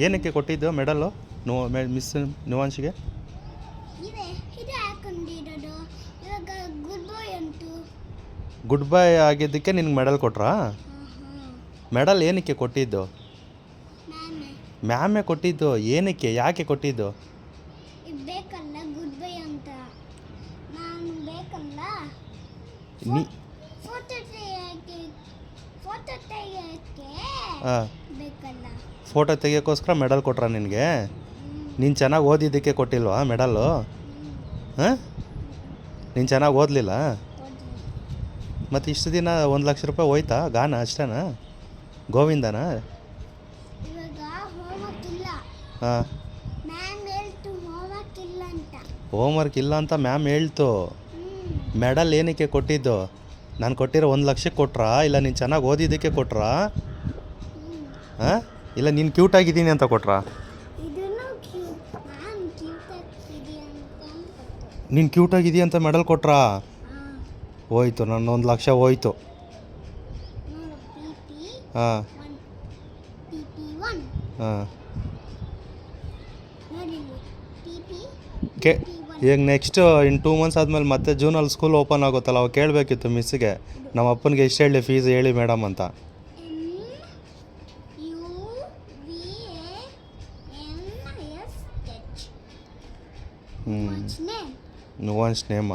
ಏನಕ್ಕೆ ಕೊಟ್ಟಿದ್ದು medal miss ನುವಾನ್ಶ್ಗೆ? ಇದೆ ಹಾಕೊಂಡಿರೋದು. ಇವಾಗ ಗುಡ್ ಬಾಯ್ ಅಂತು. ಗುಡ್ ಬಾಯ್ ಆಗಿದ್ದಕ್ಕೆ ನಿನ್ಗೆ ಮೆಡಲ್ ಕೊಟ್ರಾ? ಮೆಡಲ್ ಏನಕ್ಕೆ ಕೊಟ್ಟಿದ್ದು? ಮ್ಯಾಮೇ ಕೊಟ್ಟಿದ್ದು. ಏನಕ್ಕೆ, ಯಾಕೆ ಕೊಟ್ಟಿದ್ದು? ಬೇಕಲ್ಲ ಗುಡ್ ಬೈ ಅಂತ. ನಾನು ಬೇಕಲ್ಲ ನೀ ಫೋಟೋ ತೆಗಿಯೋಕ್ಕೆ ಹಾಂ, ಬೇಕಲ್ಲ. ಫೋಟೋ ತೆಗಿಯೋಕ್ಕೋಸ್ಕರ ಮೆಡಲ್ ಕೊಟ್ರಾ ನಿನಗೆ? ನೀನು ಚೆನ್ನಾಗಿ ಓದಿದ್ದಕ್ಕೆ ಕೊಟ್ಟಿಲ್ವಾ ಮೆಡಲ್ಲು? ಹಾಂ, ನೀನು ಚೆನ್ನಾಗಿ ಓದಲಿಲ್ಲ? ಮತ್ತು ಇಷ್ಟು ದಿನ 1,00,000 ರೂಪಾಯಿ ಹೋಯ್ತಾ ಗಾನ ಅಷ್ಟೇನಾ? ಗೋವಿಂದನಾ? ಇವಾಗ ಹೋಮ್ವರ್ಕ್ ಇಲ್ಲ. ಹಾಂ, ಮ್ಯಾಮ್ ಹೇಳ್ತು ಹೋಮ್ವರ್ಕ್ ಇಲ್ಲ ಅಂತ. ಹೋಮ್ವರ್ಕ್ ಇಲ್ಲ ಅಂತ ಮ್ಯಾಮ್ ಹೇಳ್ತು. ಮೆಡಲ್ ಏನಕ್ಕೆ ಕೊಟ್ಟಿದ್ದು? ನಾನು ಕೊಟ್ಟಿರೋ 1,00,000 ಕೊಟ್ರಾ, ಇಲ್ಲ ನೀನು ಚೆನ್ನಾಗಿ ಓದಿದ್ದಕ್ಕೆ ಕೊಟ್ರಾ? ಹಾಂ, ಇಲ್ಲ ನೀನು ಕ್ಯೂಟಾಗಿದ್ದೀನಿ ಅಂತ ಕೊಟ್ರಾ? ಇದನ್ನು ನಾನು ಕ್ಯೂಟ್ ಆಗ್ತಿದೀಯ ಅಂತ. ನೀನು ಕ್ಯೂಟಾಗಿದ್ದೀಯ ಅಂತ ಮೆಡಲ್ ಕೊಟ್ರಾ? ಹೋಯ್ತು, ನನ್ನ 1,00,000 ಹೋಯ್ತು. ನೋಡು PP ಹಾಂ 1 PP1 ಹಾಂ. ನೋಡಿ PP ಕೆ ಈಗ ನೆಕ್ಸ್ಟ್ ಇನ್ನು 2 ಮಂತ್ಸ್ ಆದಮೇಲೆ ಮತ್ತೆ ಜೂನಲ್ಲಿ ಸ್ಕೂಲ್ ಓಪನ್ ಆಗುತ್ತಲ್ಲ, ಅವಾಗ ಕೇಳಬೇಕಿತ್ತು ಮಿಸ್ಸಿಗೆ, ನಮ್ಮ ಅಪ್ಪನಿಗೆ ಎಷ್ಟು ಹೇಳಿ ಫೀಸ್ ಹೇಳಿ ಮೇಡಮ್ ಅಂತ. NUVANS ನುವಾನ್ಶ್ ನೇಮ.